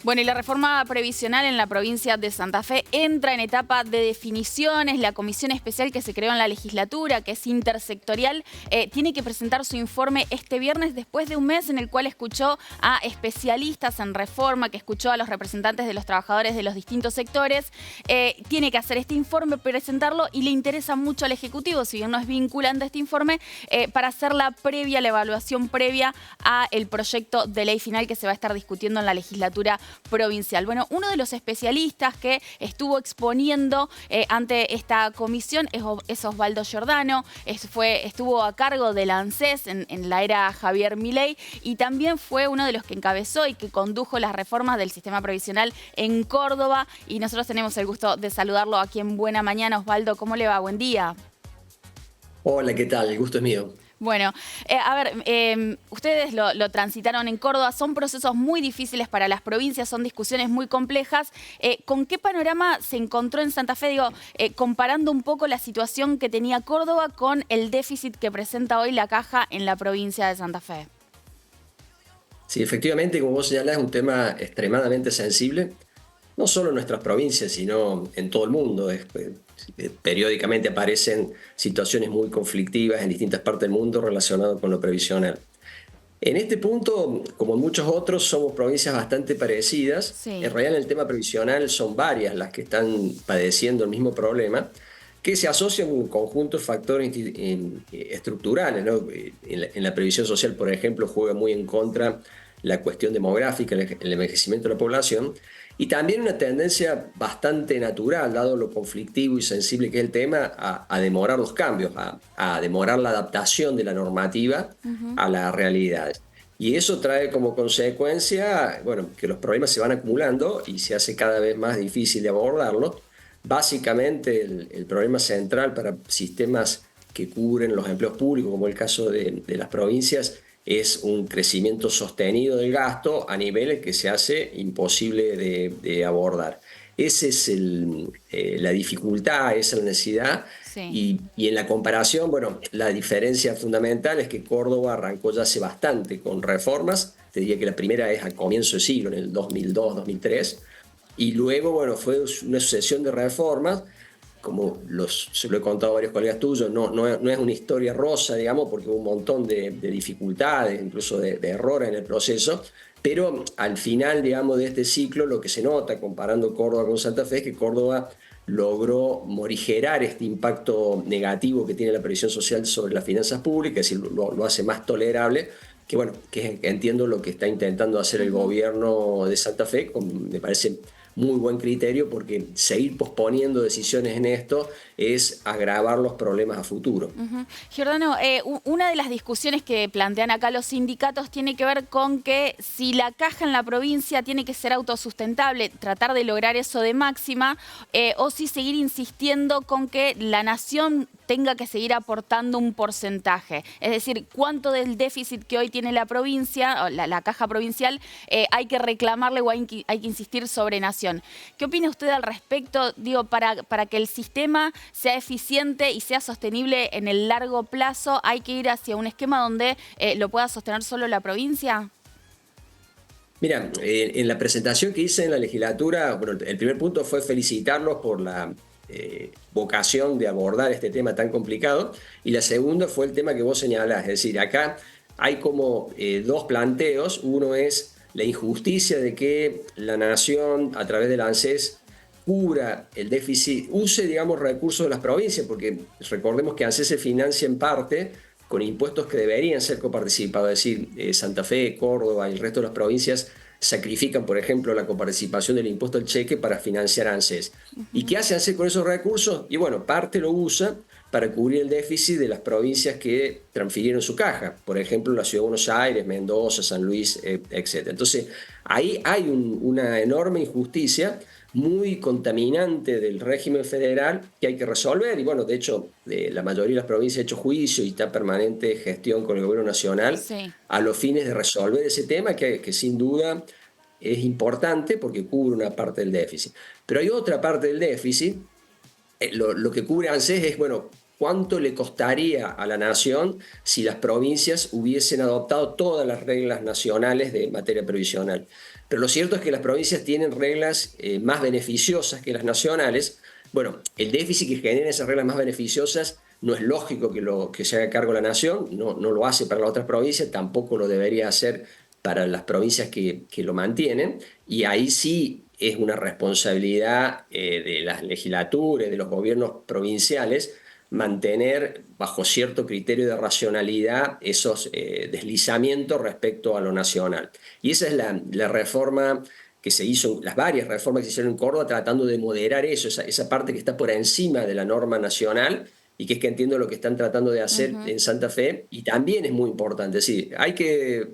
Bueno, y la reforma previsional en la provincia de Santa Fe entra en etapa de definiciones. La comisión especial que se creó en la legislatura, que es intersectorial, tiene que presentar su informe este viernes después de un mes en el cual escuchó a especialistas en reforma, que escuchó a los representantes de los trabajadores de los distintos sectores. Tiene que hacer este informe, presentarlo y le interesa mucho al Ejecutivo, si bien no es vinculante este informe, para hacer la evaluación previa al proyecto de ley final que se va a estar discutiendo en la legislatura provincial. Bueno, uno de los especialistas que estuvo exponiendo ante esta comisión es Osvaldo Giordano, estuvo a cargo del ANSES en la era Javier Milei y también fue uno de los que encabezó y que condujo las reformas del sistema previsional en Córdoba, y nosotros tenemos el gusto de saludarlo aquí en Buena Mañana. Osvaldo, ¿cómo le va? Buen día. Hola, ¿qué tal? El gusto es mío. Bueno, ustedes lo transitaron en Córdoba, son procesos muy difíciles para las provincias, son discusiones muy complejas. ¿Con qué panorama se encontró en Santa Fe, comparando un poco la situación que tenía Córdoba con el déficit que presenta hoy la Caja en la provincia de Santa Fe? Sí, efectivamente, como vos señalás, es un tema extremadamente sensible, no solo en nuestras provincias, sino en todo el mundo. Periódicamente aparecen situaciones muy conflictivas en distintas partes del mundo relacionadas con lo previsional. En este punto, como en muchos otros, somos provincias bastante parecidas. Sí. En realidad, en el tema previsional son varias las que están padeciendo el mismo problema, que se asocian con un conjunto de factores estructurales, ¿no? En la previsión social, por ejemplo, juega muy en contra la cuestión demográfica, el envejecimiento de la población, y también una tendencia bastante natural, dado lo conflictivo y sensible que es el tema, a demorar los cambios, a demorar la adaptación de la normativa a las realidades. Y eso trae como consecuencia, bueno, que los problemas se van acumulando y se hace cada vez más difícil de abordarlo. Básicamente el problema central para sistemas que cubren los empleos públicos, como el caso de las provincias, es un crecimiento sostenido del gasto a niveles que se hace imposible de abordar. Esa es la dificultad, esa es la necesidad. Sí. Y en la comparación, bueno, la diferencia fundamental es que Córdoba arrancó ya hace bastante con reformas. Te diría que la primera es a comienzo de siglo, en el 2002, 2003. Y luego, bueno, fue una sucesión de reformas, como se lo he contado a varios colegas tuyos, no es una historia rosa, digamos, porque hubo un montón de dificultades, incluso de errores en el proceso, pero al final, digamos, de este ciclo, lo que se nota comparando Córdoba con Santa Fe es que Córdoba logró morigerar este impacto negativo que tiene la previsión social sobre las finanzas públicas, es decir, lo hace más tolerable, que bueno, que entiendo lo que está intentando hacer el gobierno de Santa Fe, me parece muy buen criterio, porque seguir posponiendo decisiones en esto es agravar los problemas a futuro. Giordano, una de las discusiones que plantean acá los sindicatos tiene que ver con que si la Caja en la provincia tiene que ser autosustentable, tratar de lograr eso de máxima, o si seguir insistiendo con que la nación tenga que seguir aportando un porcentaje. Es decir, cuánto del déficit que hoy tiene la provincia, o la Caja provincial, hay que reclamarle o hay que insistir sobre nación. ¿Qué opina usted al respecto? Digo, para que el sistema sea eficiente y sea sostenible en el largo plazo, ¿hay que ir hacia un esquema donde lo pueda sostener solo la provincia? Mira, en la presentación que hice en la legislatura, bueno, el primer punto fue felicitarlos por la vocación de abordar este tema tan complicado, y la segunda fue el tema que vos señalás, es decir, acá hay como dos planteos. Uno es la injusticia de que la nación, a través del ANSES, cubra el déficit, use, digamos, recursos de las provincias, porque recordemos que ANSES se financia en parte con impuestos que deberían ser coparticipados, es decir, Santa Fe, Córdoba y el resto de las provincias sacrifican, por ejemplo, la coparticipación del impuesto al cheque para financiar ANSES. ¿Y qué hace ANSES con esos recursos? Y bueno, parte lo usa para cubrir el déficit de las provincias que transfirieron su caja, por ejemplo, la Ciudad de Buenos Aires, Mendoza, San Luis, etc. Entonces, ahí hay una enorme injusticia muy contaminante del régimen federal que hay que resolver. Y bueno, de hecho, la mayoría de las provincias ha hecho juicio y está en permanente gestión con el gobierno nacional Sí. a los fines de resolver ese tema que sin duda es importante porque cubre una parte del déficit. Pero hay otra parte del déficit. Lo que cubre ANSES es, bueno, cuánto le costaría a la nación si las provincias hubiesen adoptado todas las reglas nacionales de materia previsional. Pero lo cierto es que las provincias tienen reglas más beneficiosas que las nacionales. Bueno, el déficit que genera esas reglas más beneficiosas no es lógico que se haga cargo la nación, no lo hace para las otras provincias, tampoco lo debería hacer para las provincias que lo mantienen, y ahí sí es una responsabilidad de las legislaturas, de los gobiernos provinciales, mantener bajo cierto criterio de racionalidad esos deslizamientos respecto a lo nacional. Y esa es la reforma que se hizo, las varias reformas que se hicieron en Córdoba, tratando de moderar eso, esa parte que está por encima de la norma nacional, y que es que entiendo lo que están tratando de hacer Ujú. en Santa Fe, y también es muy importante. Sí, hay que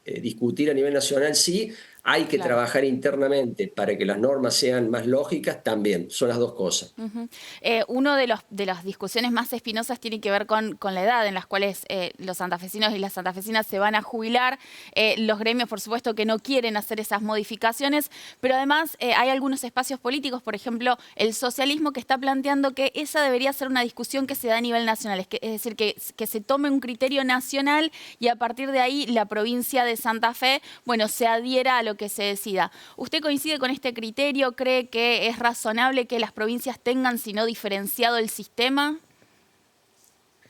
discutir a nivel nacional, sí, hay que Claro. trabajar internamente para que las normas sean más lógicas, también, son las dos cosas. Ujú. Uno de las discusiones más espinosas tiene que ver con la edad en las cuales los santafesinos y las santafesinas se van a jubilar. Los gremios, por supuesto, que no quieren hacer esas modificaciones, pero además hay algunos espacios políticos, por ejemplo, el socialismo, que está planteando que esa debería ser una discusión que se da a nivel nacional, es decir, que se tome un criterio nacional y a partir de ahí la provincia de Santa Fe, bueno, se adhiera a lo que se decida. ¿Usted coincide con este criterio? ¿Cree que es razonable que las provincias tengan, si no diferenciado, el sistema?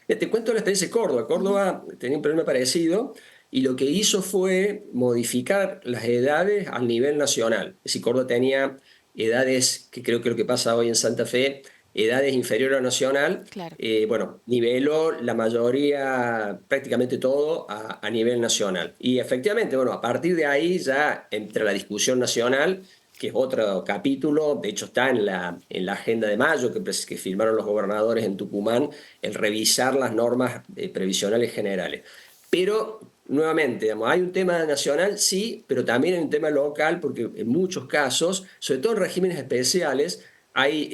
Te cuento la experiencia de Córdoba. Ujú. Córdoba tenía un problema parecido y lo que hizo fue modificar las edades al nivel nacional. Es decir, Córdoba tenía edades, que creo que lo que pasa hoy en Santa Fe, edades inferiores a nacional. Claro. Bueno, niveló la mayoría, prácticamente todo, a nivel nacional. Y efectivamente, bueno, a partir de ahí ya entra la discusión nacional, que es otro capítulo. De hecho está en la agenda de mayo que firmaron los gobernadores en Tucumán, el revisar las normas previsionales generales. Pero, nuevamente, digamos, hay un tema nacional, sí, pero también hay un tema local, porque en muchos casos, sobre todo en regímenes especiales, hay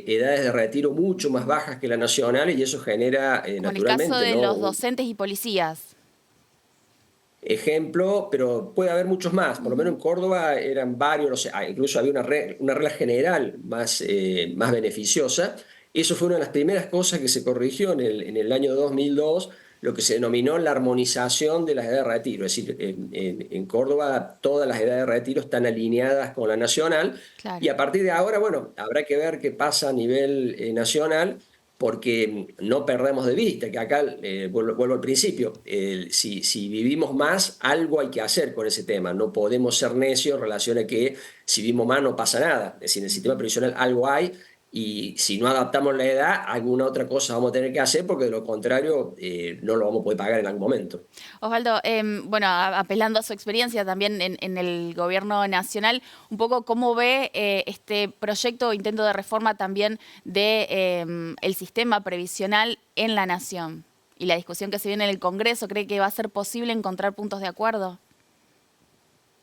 edades de retiro mucho más bajas que la nacional, y eso genera, Como en el caso naturalmente, de ¿no?, los un docentes y policías. ejemplo, pero puede haber muchos más. Por lo menos Ujú. en Córdoba eran varios, no sé, incluso había una regla general más beneficiosa. Eso fue una de las primeras cosas que se corrigió en el año 2002, lo que se denominó la armonización de las edades de retiro. Es decir, en Córdoba todas las edades de retiro están alineadas con la nacional, y Claro. a partir de ahora, bueno, habrá que ver qué pasa a nivel nacional, porque no perdemos de vista que acá, vuelvo al principio, si vivimos más, algo hay que hacer con ese tema. No podemos ser necios en relación a que si vivimos más no pasa nada. Es decir, en el sistema Ujú. previsional algo hay, y si no adaptamos la edad, alguna otra cosa vamos a tener que hacer, porque de lo contrario no lo vamos a poder pagar en algún momento. Osvaldo, bueno, apelando a su experiencia también en el gobierno nacional, un poco cómo ve este proyecto o intento de reforma también de el sistema previsional en la nación y la discusión que se viene en el Congreso. ¿Cree que va a ser posible encontrar puntos de acuerdo?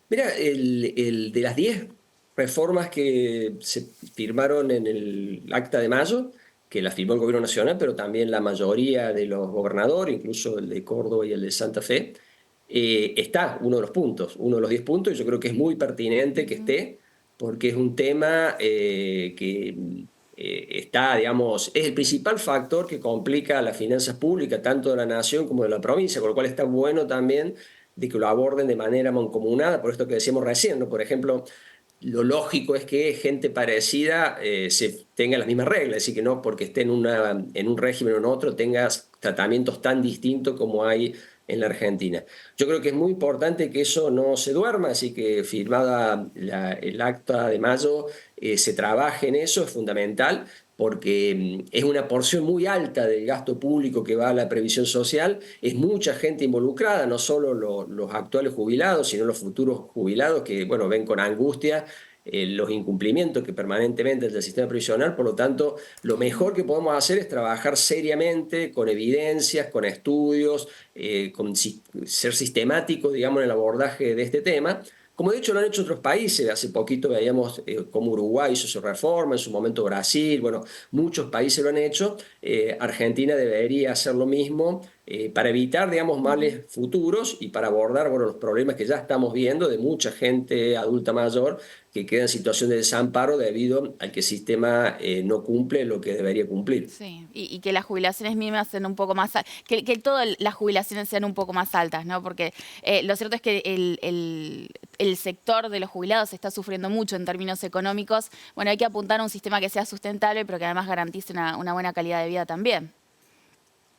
Mira, de las 10 reformas que se firmaron en el Acta de Mayo, que la firmó el Gobierno Nacional, pero también la mayoría de los gobernadores, incluso el de Córdoba y el de Santa Fe, está uno de los puntos, uno de los 10 puntos, y yo creo que es muy pertinente que Ujú. esté, porque es un tema que está, digamos, es el principal factor que complica las finanzas públicas, tanto de la nación como de la provincia, con lo cual está bueno también de que lo aborden de manera mancomunada, por esto que decíamos recién, ¿no? Por ejemplo, lo lógico es que gente parecida se tenga las mismas reglas, es decir, que no porque esté en un régimen o en otro tengas tratamientos tan distintos como hay en la Argentina. Yo creo que es muy importante que eso no se duerma, así que firmada el acta de mayo, se trabaje en eso, es fundamental, porque es una porción muy alta del gasto público que va a la previsión social. Es mucha gente involucrada, no solo los actuales jubilados, sino los futuros jubilados que, bueno, ven con angustia los incumplimientos que permanentemente es del sistema previsional. Por lo tanto, lo Ujú. mejor que podemos hacer es trabajar seriamente, con evidencias, con estudios, ser sistemáticos, digamos, en el abordaje de este tema, como de hecho lo han hecho otros países. Hace poquito veíamos cómo Uruguay hizo su reforma, en su momento Brasil, bueno, muchos países lo han hecho. Argentina debería hacer lo mismo, para evitar, digamos, males futuros y para abordar, bueno, los problemas que ya estamos viendo de mucha gente adulta mayor que queda en situación de desamparo debido al que el sistema no cumple lo que debería cumplir. Sí, y que las jubilaciones mínimas sean un poco más, que todas las jubilaciones sean un poco más altas, ¿no? Porque lo cierto es que el sector de los jubilados está sufriendo mucho en términos económicos. Bueno, hay que apuntar a un sistema que sea sustentable, pero que además garantice una buena calidad de vida también.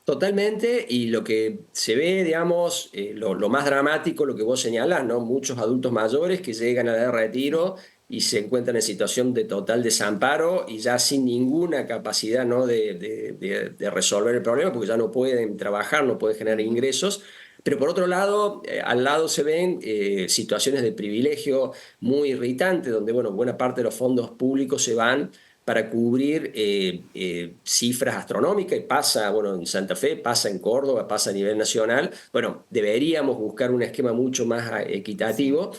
Totalmente, y lo que se ve, digamos, lo más dramático, lo que vos señalás, ¿no? Muchos adultos mayores que llegan a la edad de Sí. retiro y se encuentran en situación de total desamparo y ya sin ninguna capacidad, ¿no? de resolver el problema porque ya no pueden trabajar, no pueden generar Ujú. ingresos. Pero por otro lado, al lado se ven situaciones de privilegio muy irritantes, donde, bueno, buena parte de los fondos públicos se van para cubrir cifras astronómicas y pasa, bueno, en Santa Fe, pasa en Córdoba, pasa a nivel nacional. Bueno, deberíamos buscar un esquema mucho más Sí. equitativo.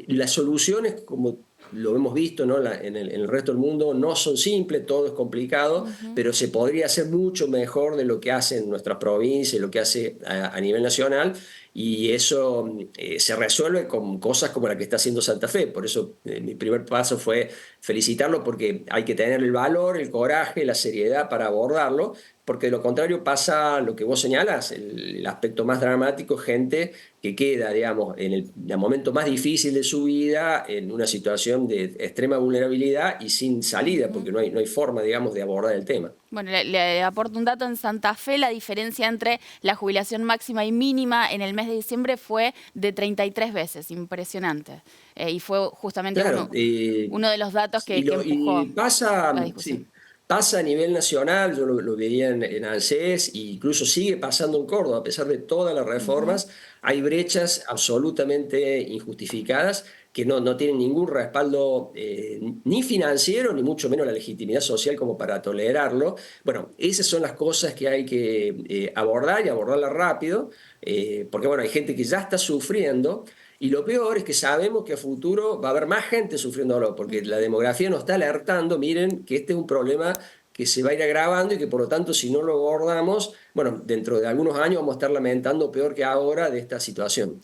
Las soluciones, como lo hemos visto, ¿no? En el resto del mundo, no son simples, todo es complicado, Ujú. pero se podría hacer mucho mejor de lo que hace en nuestras provincias, lo que hace a nivel nacional, y eso se resuelve con cosas como la que está haciendo Santa Fe. Por eso mi primer paso fue felicitarlo porque hay que tener el valor, el coraje, la seriedad para abordarlo, porque de lo contrario pasa lo que vos señalas, el aspecto más dramático, gente que queda, digamos, en el momento más difícil de su vida, en una situación de extrema vulnerabilidad y sin salida, Ujú. porque no hay forma, digamos, de abordar el tema. Bueno, le aporto un dato. En Santa Fe la diferencia entre la jubilación máxima y mínima en el mes de diciembre fue de 33 veces, impresionante. Y fue justamente Claro, uno de los datos que y empujó pasa, la discusión. sí, pasa a nivel nacional, yo lo veía en ANSES, e incluso sigue pasando en Córdoba, a pesar de todas las Ujú. reformas, hay brechas absolutamente injustificadas que no tienen ningún respaldo ni financiero, ni mucho menos la legitimidad social como para tolerarlo. Bueno, esas son las cosas que hay que abordar y abordarlas rápido, porque bueno, hay gente que ya está sufriendo y lo peor es que sabemos que a futuro va a haber más gente sufriéndolo, porque la Ujú. demografía nos está alertando, miren, que este es un problema que se va a ir agravando y que por lo tanto si no lo abordamos, bueno, dentro de algunos años vamos a estar lamentando peor que ahora de esta situación.